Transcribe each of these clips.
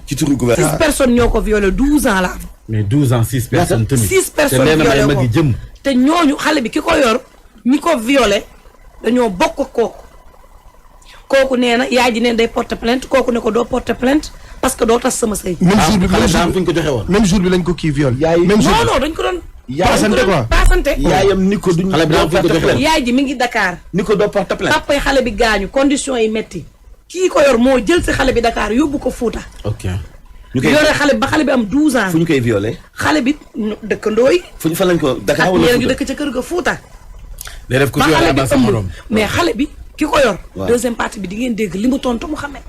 ci turu gouvernement 6 personnes ñoo ko violé 12 ans la am. mais 12 ans 6 personnes tamit. 6 personnes violé ko te ñooñu xale bi ki ko yor ñi ko violé dañoo bokk kooku nee na yaay ji neen day porter plainte kooku ne ko doo porter plainte parce que doo tas sama sëy. même jour bi lañ ko kii viol. même jour non dañ ko doon. paasante quoi paasante. yaayam ni ko duñ. yaay ji mi ngi Dakar. ni ko doo porter plainte. papay xale bi gaañu conditions yi metti kii ko yor moo jël si xale bi Dakar yóbbu ko Fuuta. ok ñu koy yore xale bi ba xale bi am 12 ans. fu ñu koy violé. xale bi dëkkandoo yi. fu ñu fan lañ ko Dakar wala Fuuta ak dëkk ca kër ga Fuuta. day def ko violé ba sa morom mais xale bi ki ko yor. deuxième partie bi di ngeen dégg li mu tontu Mouhamed.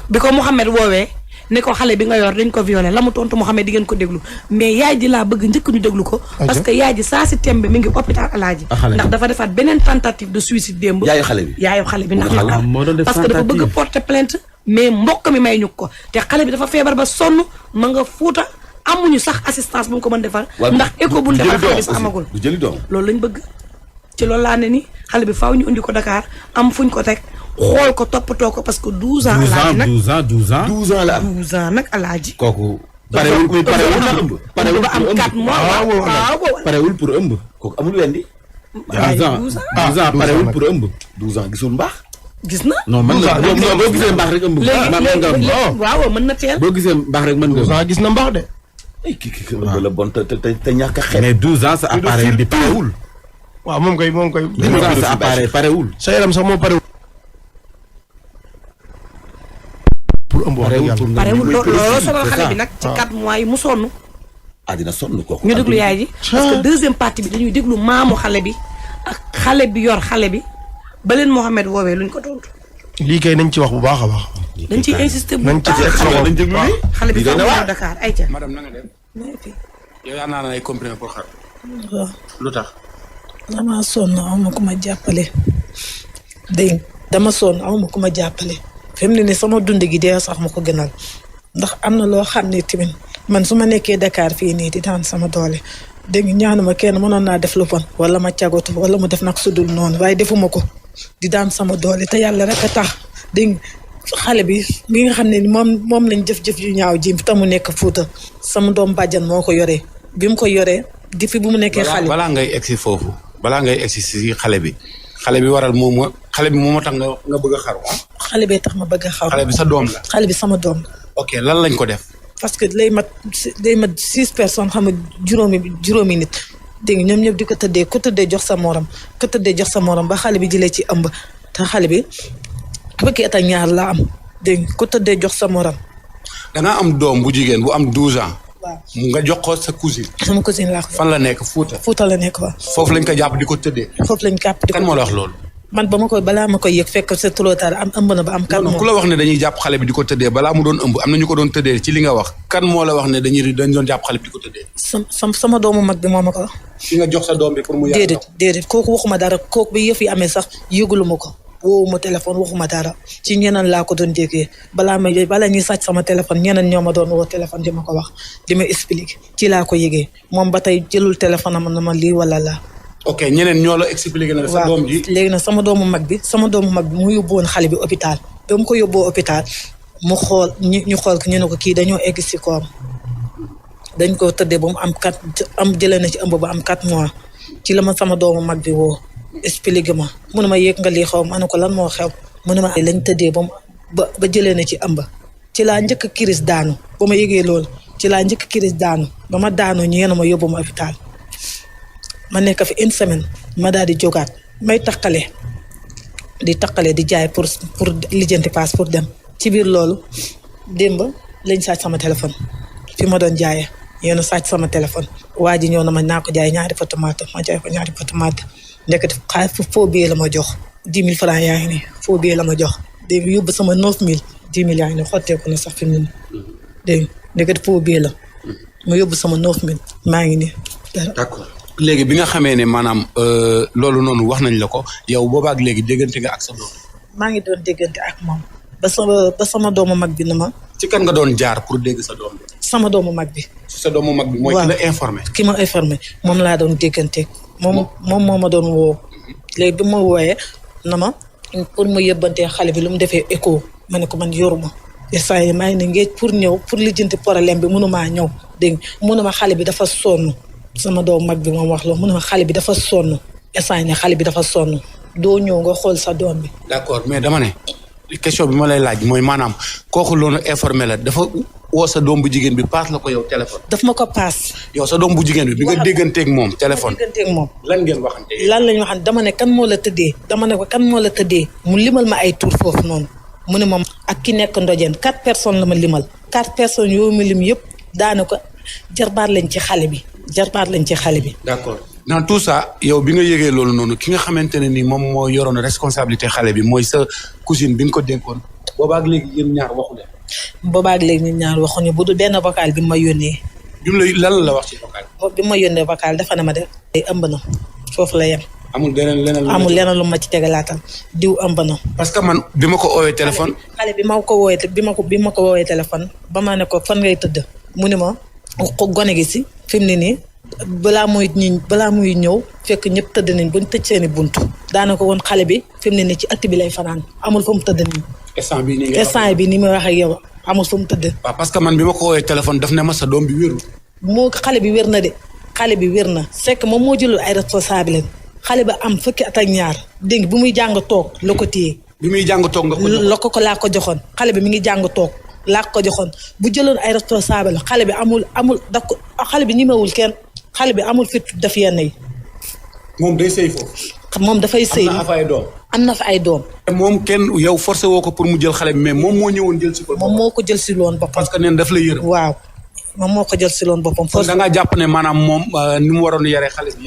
bi ko Mouhamed woowee ne ko xale bi nga yor dañ ko violé la mu tontu Mouhamed di ngeen ko déglu mais yaay ji laa bëgg njëkk ñu déglu ko. parce que yaay ji saa si tembe mi ngi hôpital Alaaji. ndax dafa defaat beneen tentative de suicide démb. yaayu xale bi ndax la parce que dafa bëgg a porter plainte mais mbokk mi may ñu ko te xale bi dafa feebar ba sonn ma nga Fuuta amuñu sax assistance bu mu ko mën defal. ndax éco bu ñu defal xale bi sax amagul. du jëli doom loolu lañ bëgg ci loolu laa ne ni xale bi faaw ñu indi ko Dakar am fuñ ko teg xool ko toppatoo ko parce que 12 ans. 12 ans la am 12 ans nag Alaaji. kooku. parewul ba am 4 mois. parewul pour ëmb. kooku amul wendi. 12 ans parewul pour ëmb. 12 ans gisul mbaax. gis na. non mën nga boo gisee mbaax rek ëmb. léegi waaw mën na teel. boo gisee mbaax rek mën nga. 12 ans gis na mbaax de. kii la bon te ñàkk a xeet. mais 12 ans sa appareil bi parewul. waaw moom koy 12 ans sa appareil parewul. sa yaram sax moo parewul. pour ëmb wax dëgg yàlla parewul looloo sonal xale bi nag ci 4 mois yi mu sonn. dina sonn kooku. ñu déglu yaay ji parce que deuxième partie bi dañuy déglu maamu xale bi ak xale bi yor xale bi ba leen Mouhamed woowee luñ ko tontu. lii kay nañ ci wax bu baax a baax. dañ ciy insister bu nañ ci teg xale bi dina fa Dakar ay ca. madame na nga def. yow yaa naan ay comprimé pour xar. waaw lu tax. dama sonn aw ma ku ma jàppale. dégg dama sonn aw ma ku ma jàppale. fi mu ne nii sama dund gi dee sax ma ko gënal ndax am na loo xam ne tamit man su ma nekkee Dakar fii nii di daan sama doole dégg nga ñaanuma kenn mënoon naa def lu bon wala ma cagatu wala mu def nag sudul noonu waaye defuma ko di daan sama doole te yàlla rek a tax dégg nga xale bi nga xam ne moom lañ jëf-jëf yu ñaaw ji te mu nekk Fuuta sama doom bàjjan moo ko yoree bi mu ko yoree di fi bu mu nekkee xale. balaa ngay egsi foofu balaa ngay egsi si xale bi waral moom xale bi moom tax nga bëgg a xaru. xale bee tax ma bëgg a xaru. xale bi sa doom la. xale bi sama doom la. ok lan lañ ko def. parce que day mat 6 personnes xam nga juróomi nit dégg nga ñoom ñëpp di ko tëddee ku tëddee jox sa morom ba xale bi jëlee ci ëmb te xale bi fukki at ak ñaar la am dégg nga ku tëddee jox sa morom. da nga am doom bu jigéen bu am 12 ans. waaw nga jox ko sa cousine. sama cousine laa ko. fan la nekk Fuuta. Fuuta la nekk waaw. foofu lañ ko jàpp di ko tëddee. foofu lañ jàpp di ko. kan moo la wax loolu. man balaa ma koy yëg fekk c'est trop tard am ëmb na ba am. kan ku la wax ne dañuy jàpp xale bi di ko tëddee balaa mu doon ëmb am na ñu ko doon tëddee ci li nga wax kan moo la wax ne dañ doon jàpp xale bi di ko tëddee. sama doomu mag bi moo ma ko wax. fi nga jox sa doom bi pour mu. déedéet kooku waxuma dara kooku bi yëf yi amee sax yëgulu ma ko woowu ma téléphone waxuma dara ci ñeneen laa ko doon déggee balaa ñuy sàcc sama téléphone ñeneen ñoo ma doon woo téléphone di ma ko wax di ma expliquer ci laa ko yëgee moom ba tey jëlul téléphone am na ma lii wala laa. ok ñeneen ñoo la expliqué na sa doom ji. léegi nag sama doomu mag bi mu yóbbu woon xale bi hôpital ba mu ko yóbboo hôpital mu xool ñu xool ko ñu ne ko kii dañoo egg si koom dañ ko tëddee ba mu jëlee na ci ëmb ba am 4 mois ci la ma sama doomu mag bi woo expliqué ma mu ne ma yëg nga lii xaw ma ne ko lan moo xew mu ne ma lañ tëddee ba jëlee na ci ëmb ci laa njëkk kiris daanu ba ma yëgee loolu ci laa njëkk kiris daanu ba ma daanu ñu yéen a ma yóbbu ma hôpital ma nekk fi 1 semaine ma daal di jógaat may taqale di jaay pour lijjanti paas pour dem ci biir loolu démb lañ sàcc sama téléphone fi ma doon jaayee yéen a sàcc sama téléphone waa ji ñëw na ma naa ko jaay ñaari pot tomate ma jaay ko ñaari pot tomate ndekete xaalis faux billet la ma jox 10 000 francs yaa ngi nii faux billet la ma jox dégg nga yóbbu sama 9000 10 000 yaa ngi nii xotteeku na sax fi mu ne dégg nga ndekete faux billet la ma yóbbu sama 9000 maa ngi nii. d'accord léegi bi nga xamee ne maanaam loolu noonu wax nañ la ko yow boobaak léegi déggante nga ak sa doom. maa ngi doon déggante ak moom ba sama doomu mag bi na ma. ci kan nga doon jaar pour dégg sa doom bi. sama doomu mag bi. sa doomu mag bi mooy ki la informé. ki ma informé moom laa doon dégganteeg. moom moo ma doon woo. léegi bi ma wooyee na ma pour ma yëbbantee xale bi lu mu defee écho ma ne ko man yoruma instant yi maa ngi ne ngéej pour ñëw pour lijjanti problème bi mënumaa ñëw dégg nga mënuma xale bi dafa sonn sama doom mag bi moom wax loolu mënuma xale bi dafa sonn instant yi ne xale bi dafa sonn doo ñëw nga xool sa doom bi. d'accord mais dama ne question bi ma lay laaj mooy maanaam kooku loolu informé la dafa woo sa doom bu jigéen bi paas la ko yow téléphone. daf ma ko paas. yow sa doom bu jigéen bi nga dégganteeg moom téléphone. dégganteeg moom. lan ngeen waxante. lan lañ waxante dama ne kan moo la tëddee. dama ne ko kan moo la tëddee. mu limal ma ay tur foofu noonu. mu ne moom ak ki nekk ndojeen 4 personnes la ma limal. 4 personnes yoo ma lim yëpp daanaka jarbaat lañ ci xale bi. jarbaat lañ ci xale bi. d'accord dans tout ça yow bi nga yëgee loolu noonu ki nga xamante ne ni moom moo yoroon responsabilité xale bi mooy sa cousine bi nga ko dénkoon boobaag léegi yéen ñaar waxu leen. boobaag léegi ñun ñaar waxuñu bu dul benn vocal bi ma yónnee. bi mu la lan la wax ci vocal. bi ma yónnee vocal dafa na ma de. ëmb na foofu la yem. amul leneen lu ma ci tegalaatal diw ëmb na. parce que man bi ma ko oowee téléphone. xale bi ma ko woowee téléphone ba ma ne ko fan ngay tëdd mu ne ma ko gone gi si fi mu ne nii balaa muy ñëw fekk ñëpp tëdd nañ ba ñu tëj seeni buntu daanaka woon xale bi fi mu ne nii ci ëtt bi lay fanaan amul fa mu tëdd nii. instant bi ni ma wax ak yow amul fa mu tëdd. waaw parce que man bi ma ko woowee téléphone daf ne ma sa doom bi wérul. xale bi wér na de xale bi wér na c'est que moom moo jëlul ay responsable xale ba am fukki at ak ñaar dégg bi muy jàng toog la ko téye. bi muy jàng toog nga ko joxoon laa ko joxoon xale bi mi ngi jàng toog laa ko joxoon bu jëloon ay responsable xale bi amul daf ko xale bi ñemewul kenn xale bi amul fit def yenn yi. moom day sëy foofu. moom dafay sëy. am na fa ay doom. moom kenn yow forcé woo ko pour mu jël xale bi mais moom moo ñëwoon jël si ko. moom moo ko jël si loon boppam. parce que neen daf la yërëm. waaw moom moo ko jël si loon boppam. da ngaa jàpp ne maanaam moom ni mu waroon yaree xale bi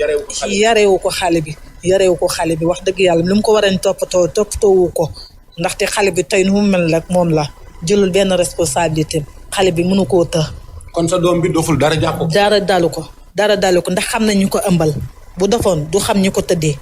yareewu ko xale bi wax dëgg yàlla li mu ko waree toppatoowu ko ndaxte xale bi tey nu mu mel rek moom la jëlul benn responsabilité xale bi mënu koo të. kon sa doom bi doful dara jàpp ko. dara dalu ko ndax xam nañ ñu ko ëmbal bu dofoon du xam ñu ko tëddee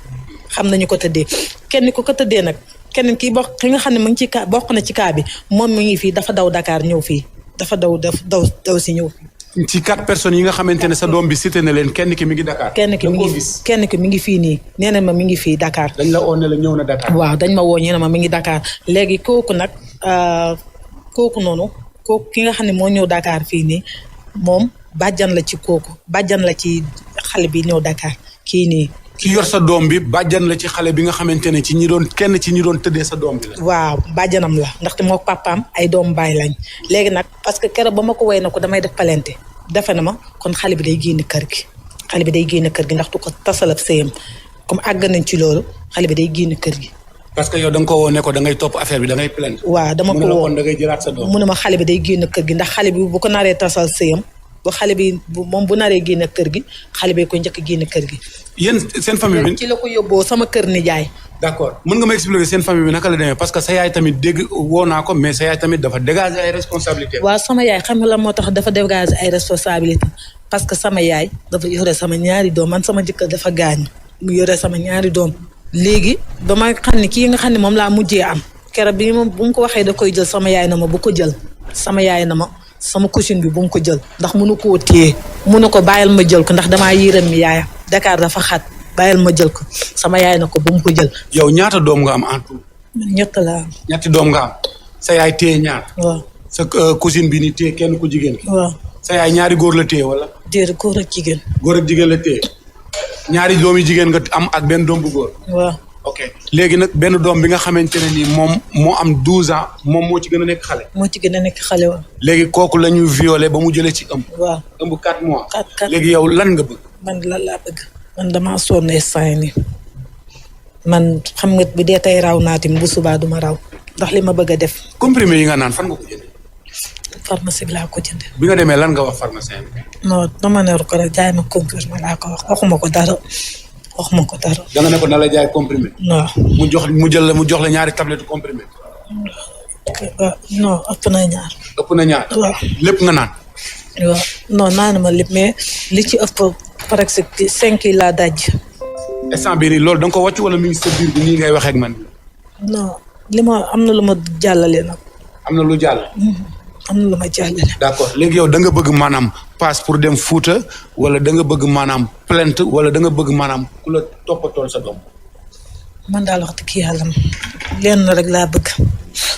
kenn ku ko tëddee nag keneen ki nga xam ne mu ngi ci bokk na ci kaa bi moom mu ngi fii dafa daw Dakar ñëw fii dafa daw si ñëw fii. ci 4 personnes yi nga xamante ne sa doom bi cité na leen kenn ki mi ngi Dakar. kenn ki mi ngi fii nii nee na ma mi ngi fii Dakar. dañ la oo ne la ñëw na Dakar. waaw dañ ma woo ñu ne ma mi ngi Dakar léegi kooku nag kooku ki nga xam ne moo ñëw Dakar fii nii moom bàjjan la ci xale bi ñëw Dakar kii nii. ki yor sa doom bi bàjjan la ci xale bi nga xamante ne ci ñi doon tëddee sa doom bi la. waaw bàjjanam la ndaxte moo papaam ay doom baay lañ léegi nag parce que keroog ba ma ko woy na ko damay def palente defe na ma kon xale bi day génn kër gi ndax du ko tasal ab sëyam comme àgg nañ ci loolu xale bi day génn kër gi. parce que yow da nga ko woo ne ko da ngay topp affaire bi da ngay plainte. waaw dama ko woo kon da ngay jëlaat sa doom. mu ne ma xale bi day génn kër gi ndax xale bi bu ko naree tasal sëyam bu xale bi moom bu naree génn kër gi xale bee ko njëkk génn kër gi. yéen seen famille bi ci la ko yóbboo sama kër nijaay. d'accord mën nga ma expliquer seen famille bi naka la demee parce que sa yaay tamit woo naa ko mais sa yaay tamit dafa dégager ay responsabilités. waaw sama yaay xam nga la moo tax dafa dégager ay responsabilités parce que sama yaay dafa yore sama ñaari doom man sama jëkkër dafa gaañu mu yore sama ñaari doom léegi ba ma xam ne kii nga xam ne moom laa mujjee am keroog bi moom bu mu ko waxee da koy jël sama yaay na ma bu ko jël sama yaay na ma sama cousine bi bu mu ko jël ndax mënu koo téye mënu ko bàyyil ma jël ko ndax damaa yërëm mi yaayam Dakar dafa xat bàyyil ma jël ko sama yaay na ko bu mu ko jël. yow ñaata doom nga am en tout. ñett laa am. ñetti doom nga am sa yaay téye ñaar. waaw sa cousine bi ni téye kenn ku jigéen ki. waaw sa yaay ñaari góor la téye wala. déedéet góor ak jigéen. góor ak jigéen la téye ñaari doom yi jigéen nga am ak benn doom bu góor. waaw. ok léegi nag benn doom bi nga xamante ne ni moom moo am 12 ans moom moo ci gën a nekk xale. moo ci gën a nekk xale waaw. léegi kooku la ñu violé ba mu jëlee ci ëmb. waaw ëmb 4 mois. 4 léegi yow lan nga bëgg. man lan laa bëgg. man damaa sonn instant nii man xam nga bi dee tey raw naa tamit bu subaa duma raw ndax li ma bëgg a def. comprimé yi nga naan fan nga ko jëndee. pharmacie bi laa ko jëndee. bi nga demee lan nga wax pharmacien bi. non dama ne ko rek jaay ma comprimé laa ko wax waxuma ko dara. da nga ne ko na la jaay comprimé. waaw mu jox la ñaari tablette comprimé. non ëpp na ñaar. ëpp na ñaar. waaw lépp nga naan. waaw non naanuma lépp mais li ci ëpp par exemple 5 yi laa daj. instant bii nii loolu da nga ko wàcc wala mi ngi sa biir bi nii ngay waxee ak man. non li ma am na lu ma jàllale nag. am na lu jàll. am na lu ma jàllale. d'accord léegi yow da nga bëgg maanaam passe pour dem Fuuta wala da nga bëgg maanaam plainte wala da nga bëgg maanaam ku la toppatool sa doom. man daal wax dëgg yàlla lenn rek laa bëgg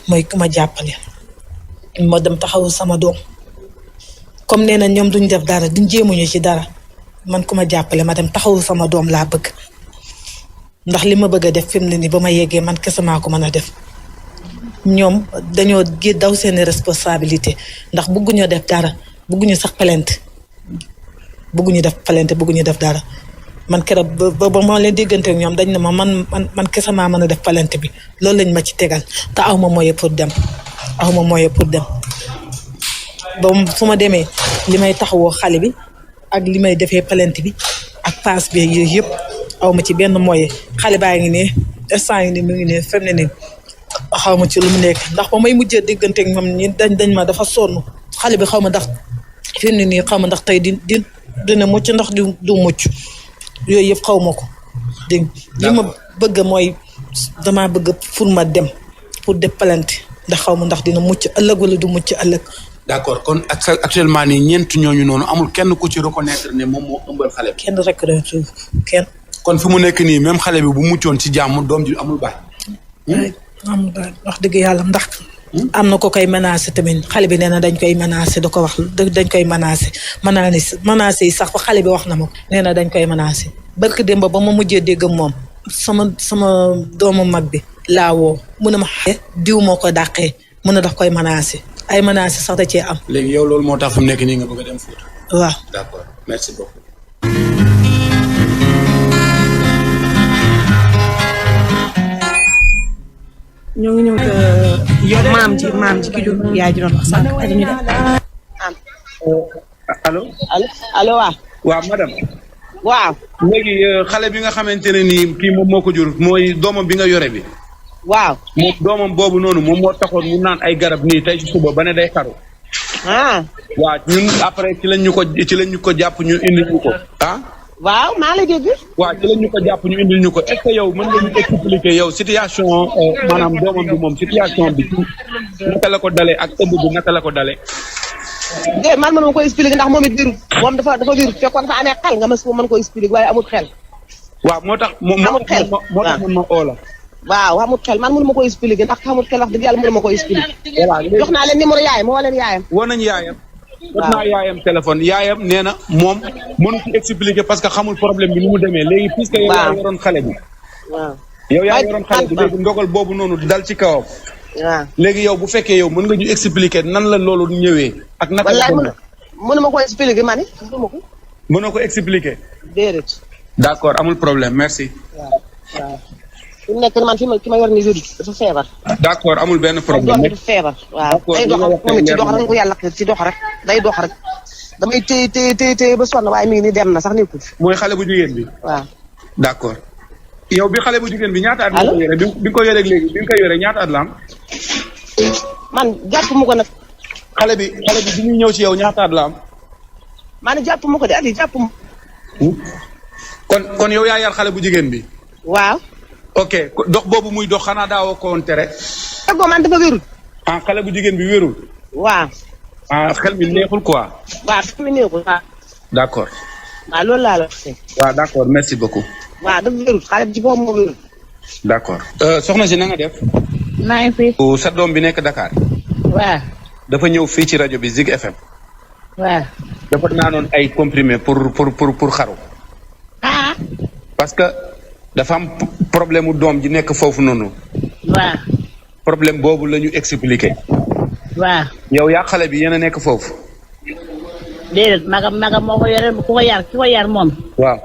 mooy ku ma jàppale. ma dem taxawu sama doom comme nee na ñoom duñ def dara duñ jéemuñu ci dara man ku ma jàppale ma dem taxawu sama doom laa bëgg ndax li ma bëgg a def fi mu ne nii ba ma yeggee man kese maa ko mën a def ñoom dañoo daw seeni responsabilité ndax bëgguñoo def dara bëgguñu sax plainte bëgguñu def dara man keroog ba ma leen déggante ak ñoom dañ ne ma man kese maa mën a def plainte bi loolu lañ ma ci tegal te aw ma moyen pour dem ba fu ma demee li may taxawoo xale bi ak li may defee plainte bi ak paas bi yooyu yëpp aw ma ci benn moyen xale baa ngi ne instant yi ni mu ngi ne fem ne ni xaw ma ci lu mu nekk ndax ba may mujjee déggante ak ñoom ñi dañ ma dafa sonn xale bi xaw ma ndax fi mu ne nii xaw ma ndax tey dina mucc ndax du mucc yooyu yëpp xaw ma ko dégg li ma bëgg mooy damaa bëgg pour ma dem pour def plainte ndax xaw ma ndax dina mucc ëllëg wala du mucc ëllëg. d'accord kon actuellement nii ñeent ñooñu noonu amul kenn ku ci reconnaître ne moom moo ëmbal xale bi. kenn reconnaître kenn. kon fi mu nekk nii même xale bi bu muccoon ci jàmm doom ji amul baay. amul baay wax dëgg yàlla ndax. am na ko koy menacé tamit xale bi nee na dañ koy menacé da ko wax dañ koy menacé yi sax ba xale bi wax na ma ko nee na dañ koy menacé barke démb ba ma mujjee dégg moom sama doomu mag bi laa woo mu ne ma diw moo ko dàqee mu ne daf koy menacé ay menacé sax da cee am. léegi yow loolu moo tax fi mu nekk nii nga bëgg a dem Fouta. waaw d'accord merci beaucoup. ñoo ngi ñëw maam ji ki jur yaay ji doon wax sànq ak ñu dem. allo waaw. waaw madame. waaw. léegi xale bi nga xamante ne nii kii moom moo ko jur mooy doomam bi nga yore bi. waaw. moom doomam boobu noonu moom moo taxoon mu naan ay garab nii tey ci suba ba ne day xaru. waaw ñun après ci lañ ñu ko jàpp ñu indil ñu ko. waaw maa lay dégg. waaw ci lañ ñu ko jàpp ñu indil ñu ko est-ce que yow mën nga ñu expliquer yow situation maanaam doomam bi moom situation bi naka la ko dalee ak ëmb bi naka la ko dalee. man ma ko expliquer ndax moom it biiru moom dafa biiru fekkoon dafa amee xel nga mën ko expliquer waaye amul xel. waaw moo tax amul xel moo tax man ma oo la. waaw amul xel man mënu ma ko expliquer ndax amul xel wax dëgg yàlla mënu ma ko expliquer. voilà jox naa leen numéro yaayam woo leen yaayam. woo nañu yaayam. jot naa yaayam téléphone yaayam nee na moom mënu ci expliquer parce que xamul problème bi ni mu demee léegi puisque yow yaa yoroon xale bi. waaw yow yaa yoroon xale bi léegi ndogal boobu noonu dal ci kawam. waaw léegi yow bu fekkee yow mën nga ñu expliquer nan la loolu ñëwee. ak naka la wallaay mënu ma ko expliquer ma ne mënoo ko expliquer. déedéet. d'accord amul problème merci. waaw fi mu nekk man ki ma yor ni wéru dafa feebar. d'accord amul benn problème. doom bi dafa feebar. waaw day dox rek moom ci dox rek ko yàlla ci dox rek day dox rek. damay téye ba sonn waaye mi ngi ni dem na sax nekkul. mooy xale bu jigéen bi. waaw. d'accord yow bi xale bu jigéen bi ñaata at nga ko yore bi nga ko yore léegi bi nga ko yore ñaata at la am. man jàpp mu ko nag. xale bi bi ñuy ñëw ci yow ñaata at la am. man jàpp mu ko de at yi jàpp mu. kon yow yaa yar xale bu jigéen bi. waaw. ok dox boobu muy dox xanaa daawoo ko woon tere. déggoo man dafa wérul. xale bu jigéen bi wérul. waaw. xel mi neexul quoi. waaw xel mi neexul waaw. d'accord. waaw loolu laa la wax. waaw d'accord merci beaucoup. waaw dafa wérul xale bi ci boobu moo wérul. d'accord. soxna si na nga def. maa ngi fi. sa doom bi nekk Dakar. waaw. dafa ñëw fii ci rajo bi Zik FM. waaw. dafa naanoon ay comprimé pour xaru. parce que dafa am problème mu doom ji nekk foofu noonu. waaw. problème boobu la ñu expliqué. waaw. yow yaa xale bi yéen a nekk foofu. déedéet magam moo ko yore ki ko yar moom. waaw.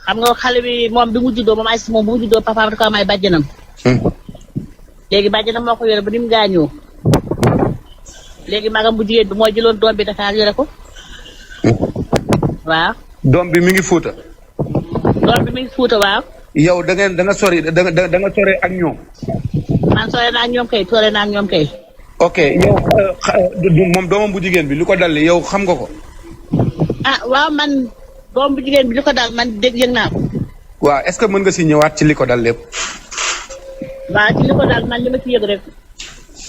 xam nga xale bi moom bi mu juddoo moom ay si moom bu mu juddoo papa da ko am ay bàjjanam. léegi bàjjanam moo ko yore ba ni mu gaañoo. léegi magam bu jigéen bi moo jëloon doom bi Dakar yore ko. waaw. doom bi mi ngi Fuuta. doom bi mi ngi Fuuta waaw. yow da nga sori da nga sore ak ñoom. man sore naa ak ñoom kay. ok yow moom doomam bu jigéen bi lu ko dal yow xam nga ko. waaw man doom bu jigéen bi lu ko dal man yëg naa ko. waaw est-ce que mën nga si ñëwaat ci li ko dal lépp. waaw ci li ko dal man li ma ci yëg rek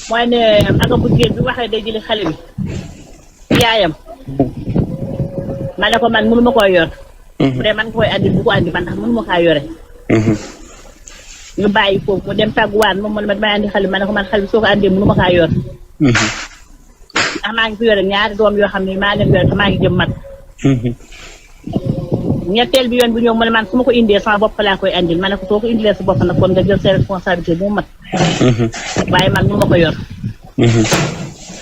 mooy ne magam bu jigéen bi waxee day jëli xale bi yaayam. ma ne ko man mënu ma koy yor. bu dee man koy andi bu ko andi man ndax mënu ma kaa yore. ñu bàyyi foofu mu dem tàgguwaan moom man damay andi xale bi ma ne ko man xale bi soo ko andee mënu ma kaa yor. ndax maa ngi fi yore ñaari doom yoo xam ne maa leen yore te maa ngi jëm mat. ñetteel bi yoon bi ñëw mu ne man su ma ko indee sama bopp laa koy andil ma ne ko soo ko indilee sa bopp nag kon nga jël ses responsabilités bu mu mat. waaye man nu ma ko yor.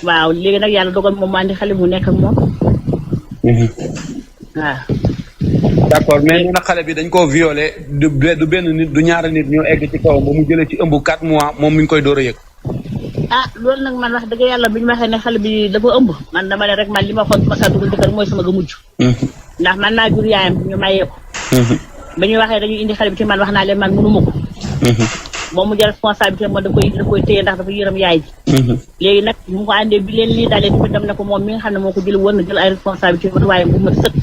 waaw léegi nag yàlla dogal moom mu andi xale mu nekk ak moom. waaw. d'accord mais nee na xale bi dañ koo violé du benn nit du ñaari nit ñoo egg ci kawam ba mu jëlee ci ëmb 4 mois moom mi ngi koy door a yëg. loolu nag man wax dëgg yàlla bi ñu waxee ne xale bi dafa ëmb man dama ne rek man li ma xool sama kàddu jëkkër mooy sama ga mujj. ndax man naa jur yaayam ñu mayee ko. ba ñu waxee dañuy indi xale bi ci man wax naa leen man mënuma ko. moom mu jël responsabilité moom da koy téye ndax dafa yërëm yaay ji. léegi nag bu mu ko àndee bi leen lii dalee tamit dem na ko moom mi nga xam ne moo ko jël war na jël ay responsabilité waaye bu mat sëkk.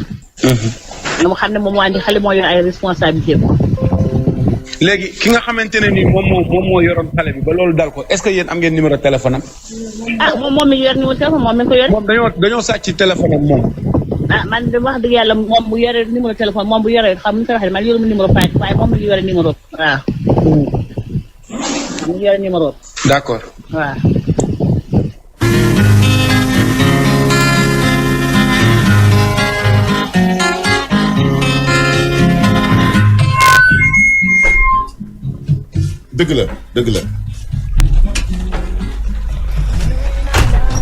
na mu xam ne moom moo andi xale moo yor ay responsabilité ko. léegi ki nga xamante ne nii moom moo yoroon xale bi ba loolu dal ko est-ce que yéen am ngeen numéro téléphone am. moom mi yor numéro téléphone moom mi ngi ko yore. moom dañoo sàcc téléphone am moom. man de wax dëgg yàlla moom bu yore numéro téléphone moom bu yore xam nu ko waxee man yoruma numéro page waaye moom mi yore numéro waaw. mu yore numéro. d'accord. waaw. dëgg la.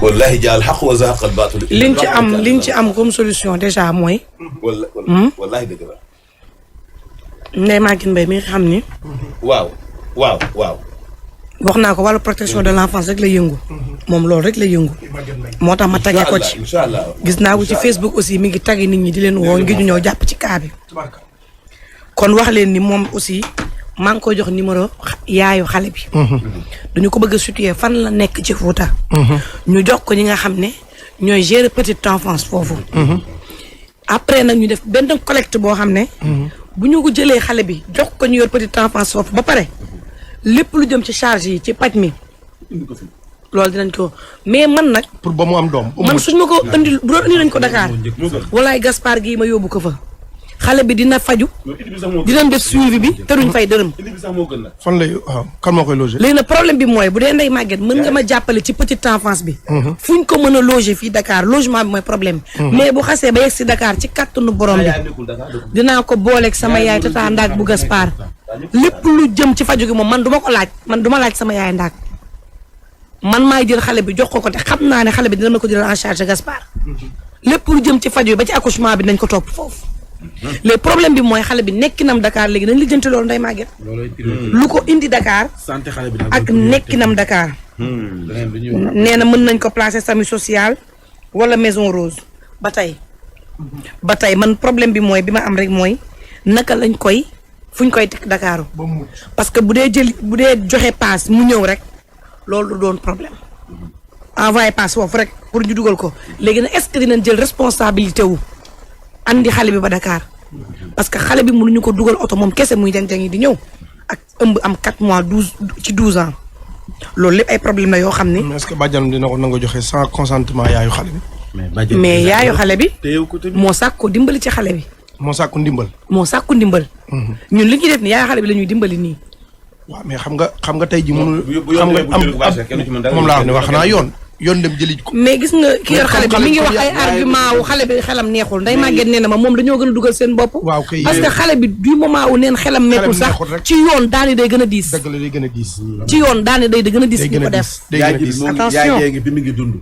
wallahi jaal xaq wa zahaqal baatil. liñ ci am comme solution déjà mooy. wallahi dëgg la. Ndeye Maguette Mbaye mi nga xam ni. waaw. wax naa ko wàllu protection de l'enfance rek la yëngu. moom loolu rek la yëngu. moo tax ma tagge ko ci. gis naa ko ci Facebook aussi mi ngi tagge nit ñi di leen woo ngir ñu ñëw jàpp ci cas bi. kon wax leen ni moom aussi. maa ngi koy jox numéro yaayu xale bi. dañu ko bëgg a situer fan la nekk ci Fouta. ñu jox ko ñi nga xam ne ñooy gérer petite enfance foofu. après nag ñu def benn collecte boo xam ne. bu ñu ko jëlee xale bi jox ko ñu yor petite enfance foofu ba pare lépp lu jëm ci charge yi ci paj mi. loolu dinañ ko mais man nag. pour ba mu am doom. man suñ ma ko indi bu doon indi nañ ko Dakar. walaay Gaspard gii ma yóbbu ko fa. xale bi dina faju dinañ def suivi bi te duñ fay dërëm. fan lay waaw kan moo koy loger. léegi nag problème bi mooy bu dee Ndeye Maguette mën nga ma jàppale ci petite enfance bi. fuñ ko mën a loger fii Dakar logement bi mooy problème. mais bu xasee ba yegg si Dakar ci kàttanu borom bi dinaa ko booleeg sama yaay tata Ndaak bu Gaspard lépp lu jëm ci faju gi moom man duma ko laaj man duma laaj sama yaay Ndaak man maay jël xale bi jox ko te xam naa ne xale bi dina ma ko jël en charge Gaspard lépp lu jëm ci faju ba ci accouchement bi nañ ko topp foofu. le problème bi mooy xale bi nekkinam Dakar léegi nañ lijjanti loolu Ndeye Maguette. lu ko indi Dakar. santé xale bi ak nekkinam Dakar. nee na mën nañ ko placer sami social wala maison rose ba tey. man problème bi mooy bi ma am rek mooy naka lañ koy fuñ koy teg Dakar. parce que bu dee joxe paas mu ñëw rek loolu du doon problème. envoyé paas foofu rek pour ñu dugal ko léegi nag est-ce que dinañ jël responsabilité wu. andi xale bi ba Dakar parce que xale bi mënuñu ko dugal oto moom kese muy jàng-jàng yi di ñëw ak ëmb am 4 mois 12 ans loolu lépp ay problème la yoo xam ne. mais est-ce que bàjjanam dina ko nangu joxe sans consentement yaayu xale bi. mais yaayu xale bi moo sàkku dimbali ci xale bi. moo sàkku ndimbal. ñun li ñuy def ni yaayu xale bi la ñuy dimbali nii. waaw mais xam nga tey ji mënul. xam nga am moom laa wax ne wax naa yoon dem jëli ko. mais gis nga ki yor xale bi mi ngi wax ay argument wu xale bi xelam neexul Ndeye Maguette nee na ma moom dañoo gën a dugal seen bopp. waaw kay parce que xale bi du moment wu neen xelam neexul sax ci yoon daani day gën a diis. dëgg la day gën a diis. ci yoon daani day gën a diis ñu ko def. day gën a diis attention yaay ji mi ngi dund.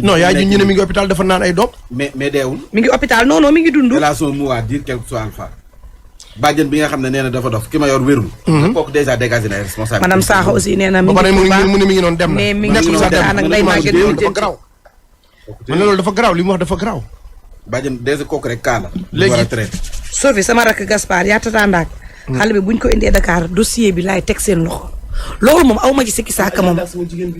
non yaay ji ñu ne mi ngi hôpital dafa naan ay doom. mais deewul. mi ngi hôpital non mi ngi dund. elle a son mot à dire quelque soit alpha. bàjjen bi nga xam ne nee na dafa dof ki ma yor wérul. kooku déjà dégagé na responsabilité. madame Sakho aussi nee na mi ngi noonu dem na. mais mi ngi waxtaan ak Ndeye Maguette dafa garaaw. man ne loolu dafa garaaw li mu wax dafa garaaw. bàjjen déjà kooku rek kaa la. léegi Sophie sama rakk Gaspard yaa tata Ndaak. xale bi buñ ko indee Dakar dossier bi laay teg seen loxo. loolu moom aw ma ci sikki saaka moom.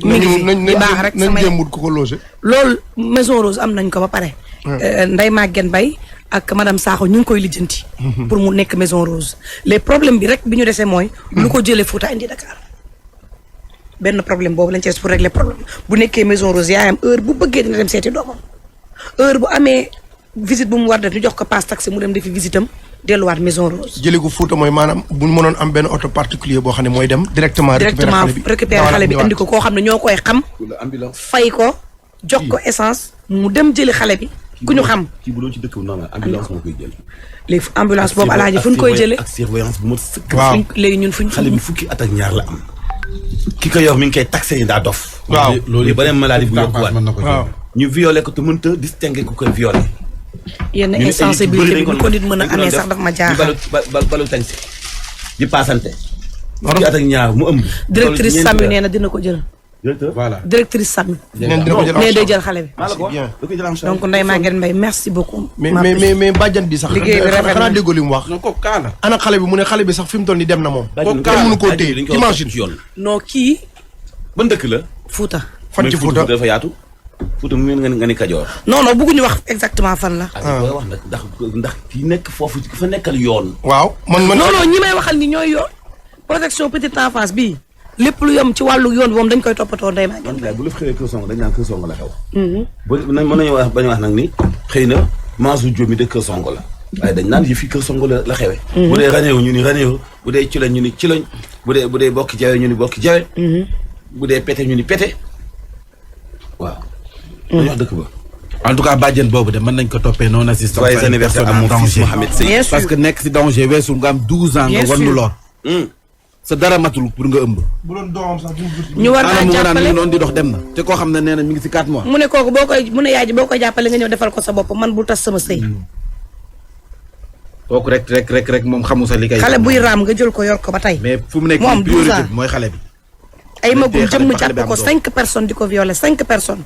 mi ngi fi baax rek sama nañ jéem ko ko loger. loolu maison rose am nañ ko ba pare. Ndeye Maguette Mbaye ak madame Sakho ñu ngi koy lijjanti. pour mu nekk maison rose. les problème bi rek bi ñu desee mooy. lu ko jëlee Fouta indi Dakar. benn problème boobu lañ ci pour régler problème bu nekkee maison rose yaayam heure bu bëggee dina dem seeti doomam heure bu amee visite bu mu war def ñu jox ko passe taxi mu dem defi visite am delluwaat maison Rose. jëlee ko Fouta mooy maanaam bu ñu mënoon am benn auto particulier boo xam ne mooy dem directement récupérer xale bi andi ko koo xam ne ñoo koy xam. fay ko jox ko essence mu dem jëli xale bi ku ñu xam. kii bu doon ci dëkk bu normal ambulance moo koy jël. léegi ambulance boobu alaaji fu ñu koy jëlee ak surveillance bu mot sëkk. waaw léegi ñun fu ñu. xale bi fukki at ak ñaar la am. ki ko yor mi ngi koy taxé yi daa dof. waaw loolu beneen maladie bu yokkuwaat. waaw ñu violé ko te mënut a distinguer ku koy violé. yenn insensibilité bi bu ko nit mën a amee sax daf ma jaaxal. balu tañ si di paasante. fukki at ak ñaar mu ëmb. directrice Samy nee na dina ko jël. voilà directrice Samy. neen dina ko jël nee day jël xale bi. bien donc Ndeye Maguette Mbaye merci beaucoup. mais bàjjan bi sax liggéey bi rafet na xanaa déggoo li mu wax non kooku kaa la. ana xale bi mu ne xale bi sax fi mu toll ni dem na moom kooku kenn mënu koo téye imagine yoon. non kii ban dëkk la. Fouta. fan ci Fouta dafa yaatu. Fouta mu nga ni Kajoor. non non bëgguñu wax exactement fan la. booy wax nag ndax ki nekk foofu ku fa nekkal yoon. waaw man non ñi may waxal ni ñooy yoon protection petite enfance bii lépp lu yom ci wàllu yoon moom dañ koy toppatoo Ndeye Maguette. man bu la xëyee Kër Songo dañ naan Kër Songo la xew. mën nañu wax bañ wax nag ni xëy na Mansour Diop mi de Kër Songo la waaye dañ naan yëf yi Kër Songo la xewee. bu dee Ranéew ñu ni Ranéew bu dee Ciloñ ñu ni Ciloñ bu dee Bokki Jawe ñu ni Bokki Jawe. bu dee Pété ñu ni Pété waaw. dañu wax dëkk ba. en tout cas bàjjen boobu de mën nañ ko toppee non assistance joyeux anniversaire à mon fils Mohamed Sey. bien sûr parce que nekk si danger weesul nga am 12 ans. nga war nu lor. sa dara matul pour nga ëmb. bu doon doomam sax ñu war naa mu naan mi jàppale ngi doon di dox dem na. te koo xam ne nee na mi ngi si 4 mois. mu ne kooku mu ne yaay ji boo koy jàppale nga ñëw defal ko sa bopp man bu tas sama sëy. kooku rek moom xamu sa li kay. xale buy raam nga jël ko yor ko ba tey. mais fu mu nekk mu am 12 priorité ans bi mooy xale bi. ay magum xale jëmm bi xale bi jàpp ko am doom. 5 personnes di ko violer 5 personnes.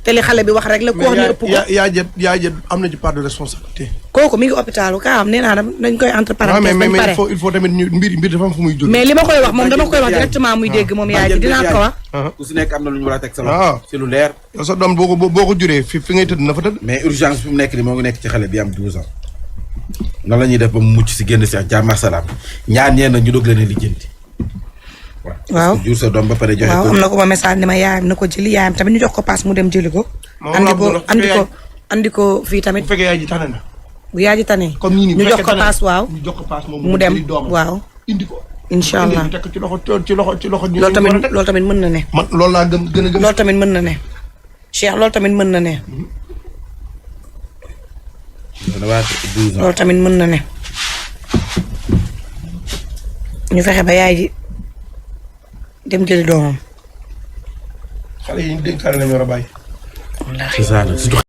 te li xale bi wax rek la ku wax ni ëpp ko. yaa jët am na ci part de responsabilité kooku mi ngi hôpital kaa am nee naa dañ koy entre parenthèses dañ pare. il faut tamit ñu mbir dafa am fu muy jóge mais li ma koy wax moom dama koy wax directement muy dégg moom yaay ji dinaa ko wax. ku si nekk am na lu ñu war a teg sa waaw loxo. si lu leer. yow sa doom boo ko juree fi ngay tëdd na fa tëdd mais urgence fi mu nekk nii moo ngi nekk ci xale bi am 12 ans. nan la ñuy def ba mu mucc si génn si ak jàmm ak salaam ñaar ñeen na ñu doog leen a lijjanti. waaw jur sa doom ba pare joxe waaw ko. am na ko ma message ni ma yaayam na ko jëli yaayam tamit ñu jox ko paas mu dem jëli ko. andi ko fii tamit. bu fekkee yaay ji tane na bu yaay ji tane. comme nii ñu jox ko paas waaw. ñu jox ko paas moom mu dem waaw. indi ko incha allah tekk ci loxo loolu tamit mën na ne. man loolu laa gën a gëm loolu tamit mën na ne. Cheikh loolu tamit mën na ne. loolu tamit mën na ne. ñu fexe ba yaay ji dem jëli doomam. xale yi ñu dénkaane la ñu war a bàyyi c'est ça surtout